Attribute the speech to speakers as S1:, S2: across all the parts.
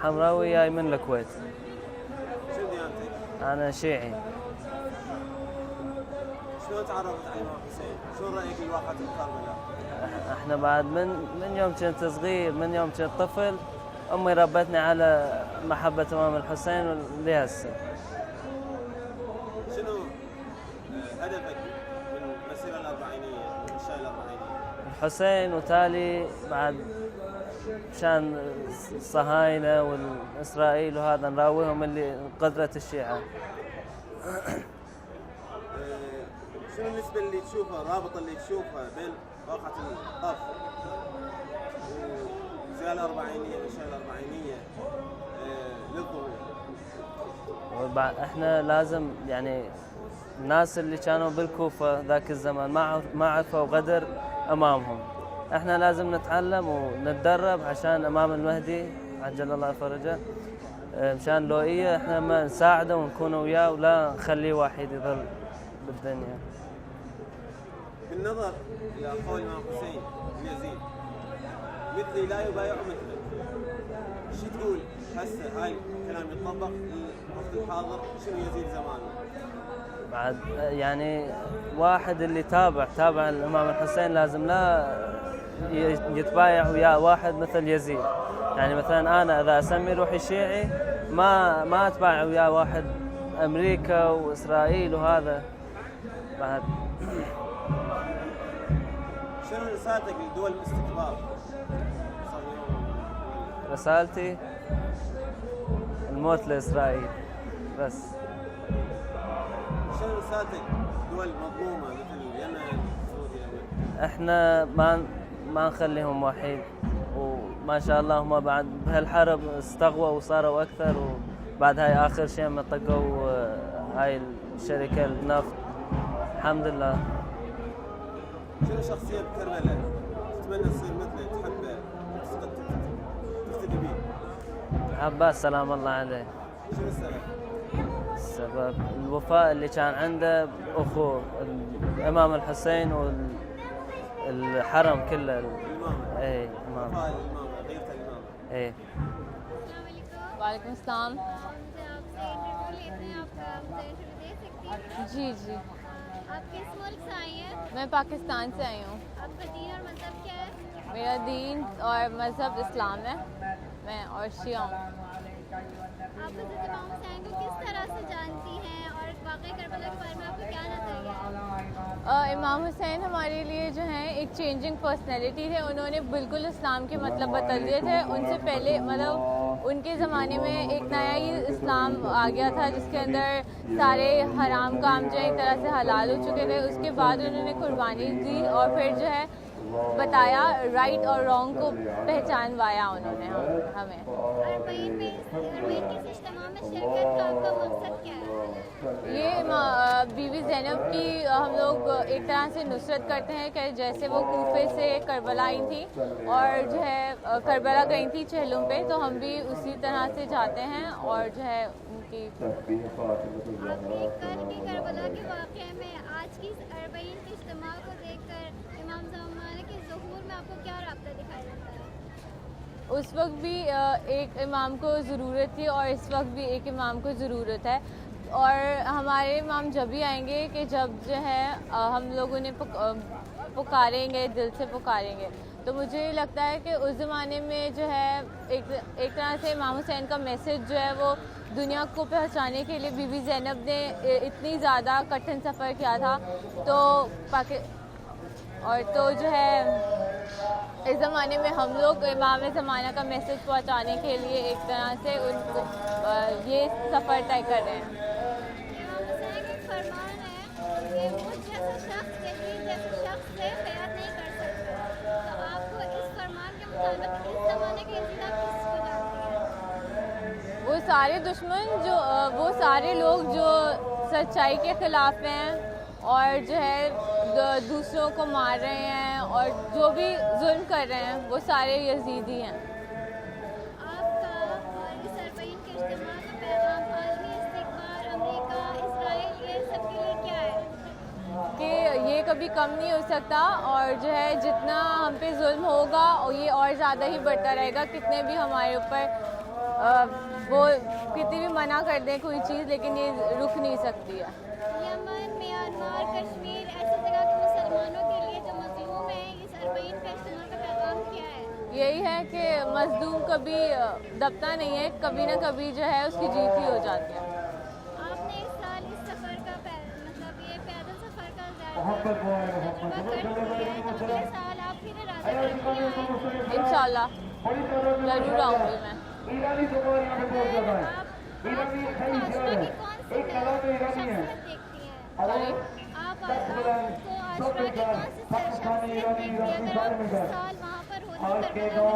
S1: حمراوي جاي من الكويت.
S2: شو ديانتك؟
S1: أنا شيعي.
S2: شلون تعرفت على الإمام حسين؟ شو رأيك بواقعة كربلاء؟
S1: احنا بعد من يوم كنت صغير، من يوم كنت طفل، أمي ربتني على محبة الإمام الحسين لهسه.
S2: شنو هدفك من المسيرة الأربعينية، من الشاي الأربعينية؟
S1: الحسين وتالي بعد مشان الصهاينة والإسرائيل وهذا نراويهم اللي قدرة الشيعة.
S2: شنو النسبة اللي تشوفها، الرابطة اللي تشوفها بين واقعة الطف والزيارة الأربعينية والشاي الأربعينية للظهور؟
S1: احنا لازم يعني الناس اللي كانوا بالكوفة ذاك الزمان ما عرفوا غدر أمامهم. احنا لازم نتعلم ونتدرب عشان أمام المهدي عجل الله فرجه، مشان لو إيه احنا ما نساعده ونكون وياه ولا نخليه واحد يظل بالدنيا.
S2: بالنظر إلى قول الإمام حسين ليزيد مثلي لا يبايع مثلك، شو تقول هسه هاي كلام يطبق للوقت الحاضر؟ شنو يزيد زمانه؟
S1: بعد يعني واحد اللي تابع الإمام الحسين لازم لا يتبايع وياه واحد مثل يزيد. يعني مثلا أنا إذا أسمي روحي شيعي ما أتبايع وياه واحد أمريكا وإسرائيل وهذا. بعد
S2: شنو رسالتك لدول الاستكبار؟
S1: رسالتي الموت لإسرائيل بس.
S2: شنو رسالتك دول مظلومة مثل اليمن، سوريا؟
S1: احنا ما نخليهم وحيد، وما شاء الله هم بعد بهالحرب استغووا وصاروا أكثر، وبعد هاي آخر شيء ما طقوا هاي الشركة النفط الحمد لله.
S2: شنو شخصية بكربلاء تتمنى تصير مثله، تحبه، تقتدي به؟
S1: عباس سلام الله عليه.
S2: شنو السبب؟
S1: السبب الوفاء اللي كان عنده بأخوه الإمام الحسين والحرم كله.
S2: الإمامة.
S1: ايه إمام.
S2: وفاء الإمامة، غيرة الإمامة.
S1: ايه.
S3: वालेकुम सलाम। जी जी।
S4: आप किस मुल्क से आई हैं?
S3: मैं पाकिस्तान से आई हूँ।
S4: आपका दीन और मज़हब क्या है?
S3: मेरा दीन और मज़हब इस्लाम है, मैं और शिया हूँ।
S4: आप हज़रत इमाम हुसैन को किस तरह से जानती हैं और वाक़ई करबला के बारे में आपका क्या नज़रिया है?
S3: इमाम हुसैन हमारे लिए जो हैं एक चेंजिंग पर्सनैलिटी थे। उन्होंने बिल्कुल इस्लाम के मतलब बदल दिए थे। उनसे पहले मतलब उनके ज़माने में एक नया ही इस्लाम आ गया था जिसके अंदर सारे हराम काम जो है एक तरह से हलाल हो चुके थे। उसके बाद उन्होंने कुर्बानी दी और फिर जो है बताया, राइट और रॉन्ग को पहचानवाया उन्होंने हमें।
S4: अरबईन के इस इज्तिमा में शिरकत का आपका मकसद क्या है?
S3: ये बीवी ज़ैनब की हम लोग एक तरह से नुसरत करते हैं कि जैसे वो कूफे से करबला आई थी और जो है करबला गई थी चहलों पे, तो हम भी उसी तरह से जाते हैं और जो है उनकी
S4: आपने कल की करबला के वाक़े में आज की इस अरबईन के इज्तिमा को देखकर इमाम ज़माने के ज़ुहूर में आपको क्या राब्ता दिखाई देता है?
S3: उस वक्त भी एक इमाम को ज़रूरत थी और इस वक्त भी एक इमाम को ज़रूरत है। और हमारे इमाम जब भी आएंगे कि जब जो है हम लोग उन्हें पुकारेंगे, दिल से पुकारेंगे। तो मुझे लगता है कि उस ज़माने में जो है एक तरह से इमाम हुसैन का मैसेज जो है वो दुनिया को पहुंचाने के लिए बीवी ज़ैनब ने इतनी ज़्यादा कठिन सफ़र किया था। तो जो है इस ज़माने में हम लोग इमाम ज़माना का मैसेज पहुंचाने के लिए एक तरह से उनको ये सफ़र तय कर रहे हैं।
S4: इमाम हुसैन का फरमान है कि मुझ जैसा शख्स यजीद जैसे शख्स से ख़यात नहीं कर सकता। तो आपको इस फरमान के मुताबिक इस ज़माने के यजीद आप किसको जानती हैं?
S3: वो सारे दुश्मन वो सारे लोग जो सच्चाई के ख़िलाफ़ हैं और जो है दूसरों को मार रहे हैं और जो भी जुल्म कर रहे हैं वो सारे यजीदी हैं।
S4: आपका और इस अरबईन के इज्तिमा का पैगाम आलमी इस्तिक़बाल, अमेरिका, इसराइल, ये सब के लिए क्या है?
S3: कि ये कभी कम नहीं हो सकता और जो है जितना हम पे जुल्म होगा और ये और ज़्यादा ही बढ़ता रहेगा। कितने भी हमारे ऊपर वो कितनी भी मना कर दें कोई चीज़, लेकिन ये रुक नहीं सकती है।
S4: यमन, म्यांमार, कश्मीर ऐसी जगह के मुसलमानों के लिए जो मजलूम हैं, इस अरबईन फेस्टिवल का पैगाम क्या है?
S3: यही है कि मजलूम कभी दबता नहीं है, कभी ना कभी जो है उसकी जीत ही हो जाती है।
S4: आपने इस साल इस सफ़र का मतलब ये पैदल सफ़र का तजुर्बा कर लिया है, तो अगले साल आप फिर इरादा करके आए?
S3: इंशाल्लाह ज़रूर आऊँगी मैं।
S4: आप आजमा की कौन सी शख्सियत देखती हैं?
S3: सॉरी,
S4: आप आपको आजमा की कौन सी शख्सियत देखती हैं? अगर आप इस साल वहाँ पर होती करबला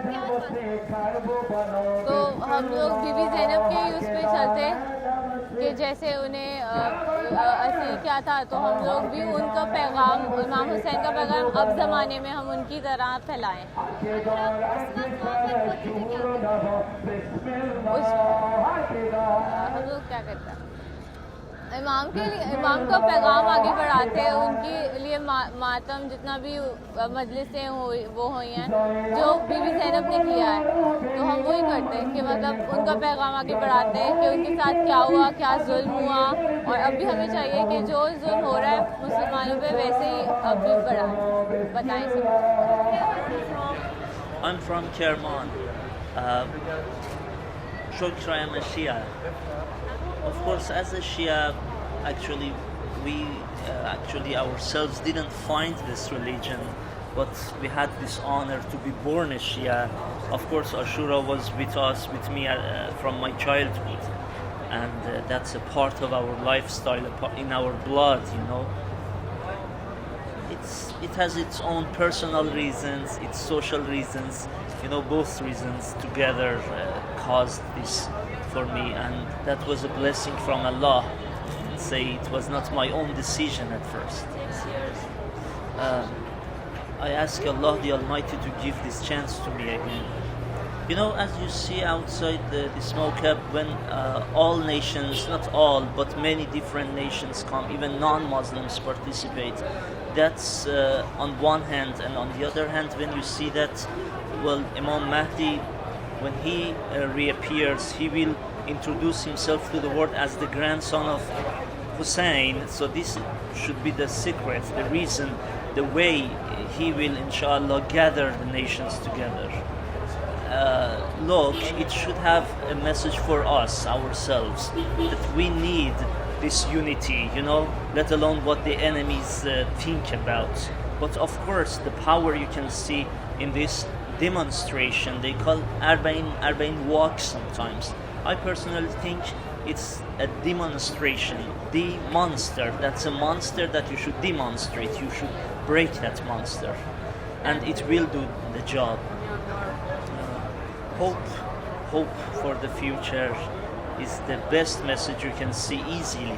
S4: में, तो क्या बात?
S3: तो हम लोग बीबी ज़ैनब के ही उस पे चलते कि जैसे उन्हें असीर क्या था, तो हम लोग भी उनका पैगाम, इमाम हुसैन का पैगाम अब ज़माने में हम उनकी तरह फैलाएं। हम लोग क्या करते हैं, इमाम के लिए इमाम का पैगाम आगे बढ़ाते हैं, उनके लिए मातम जितना भी मजलिसें वो हुई हैं जो बीबी ज़ैनब ने किया है, तो हम वही करते हैं कि मतलब उनका पैगाम आगे बढ़ाते हैं कि उनके साथ क्या हुआ, क्या जुल्म हुआ, और अब भी हमें चाहिए कि जो जुल्म हो रहा है मुसलमानों पे वैसे ही अब भी बताएं सब।
S5: I'm from Kerman. Shukra, I'm a Shia. Of course, as a Shia, actually, we ourselves didn't find this religion, but we had this honor to be born a Shia. Of course, Ashura was with me from my childhood, and that's a part of our lifestyle, in our blood, you know. It has its own personal reasons, its social reasons, you know, both reasons together caused this for me, and that was a blessing from Allah. Say it was not my own decision at first. I ask Allah the Almighty to give this chance to me again. You know, as you see outside the smoke up, when all nations, not all, but many different nations come, even non-Muslims participate, that's on one hand, and on the other hand, when you see that, well, Imam Mahdi, when he reappears, he will introduce himself to the world as the grandson of Hussein. So this should be the secret, the reason, the way he will, inshallah, gather the nations together. Look, it should have a message for us, ourselves, that we need this unity, you know, let alone what the enemies think about. But of course, the power you can see in this demonstration, they call Arbaeen walk sometimes. I personally think it's a demonstration. The monster, that's a monster that you should demonstrate. You should break that monster, and it will do the job. Hope for the future is the best message you can see easily.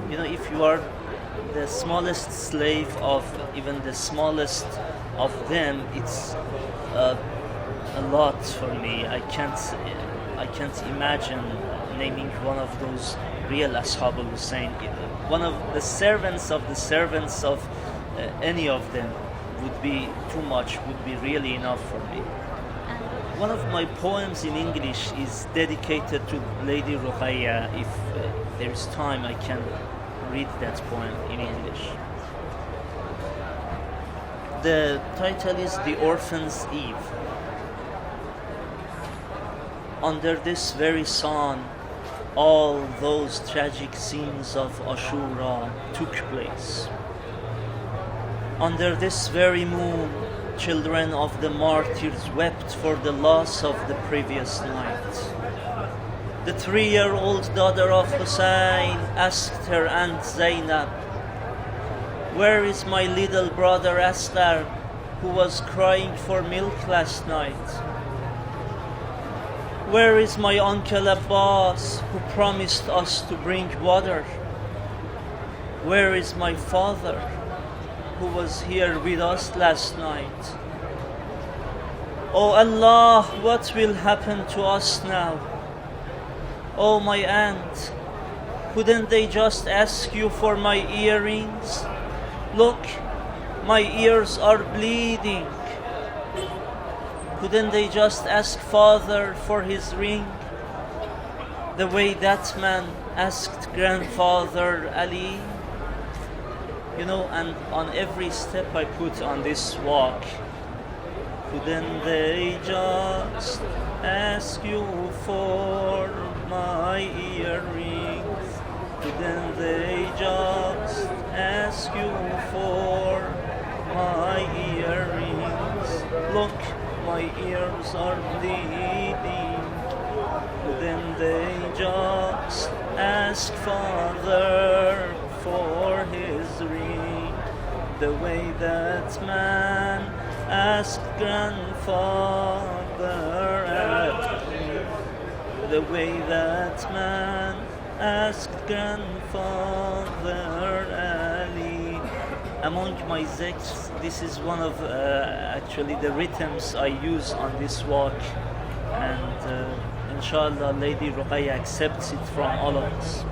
S5: You know, if you are the smallest slave of even the smallest of them, it's a lot for me. I can't imagine naming one of those real Ashab al-Hussein. One of the servants of any of them would be too much, would be really enough for me. One of my poems in English is dedicated to Lady Ruqayya. If there is time, I can read that poem in English. The title is The Orphan's Eve. Under this very sun, all those tragic scenes of Ashura took place. Under this very moon, children of the martyrs wept for the loss of the previous night. The 3-year-old daughter of Hussein asked her aunt Zainab, "Where is my little brother Asghar, who was crying for milk last night? Where is my uncle Abbas, who promised us to bring water? Where is my father, who was here with us last night? Oh Allah, what will happen to us now? Oh my aunt, couldn't they just ask you for my earrings? Look, my ears are bleeding. Couldn't they just ask father for his ring? The way that man asked grandfather Ali? You know, and on every step I put on this walk, couldn't they just ask you for my earrings? Couldn't they just ask you for my earrings? Look, my ears are bleeding. Couldn't they just ask father for his ring? The way that man asked grandfather Ali. The way that man asked grandfather Ali. Among my zikrs, this is one of actually the rhythms I use on this walk, and inshallah Lady Ruqayya accepts it from all of us.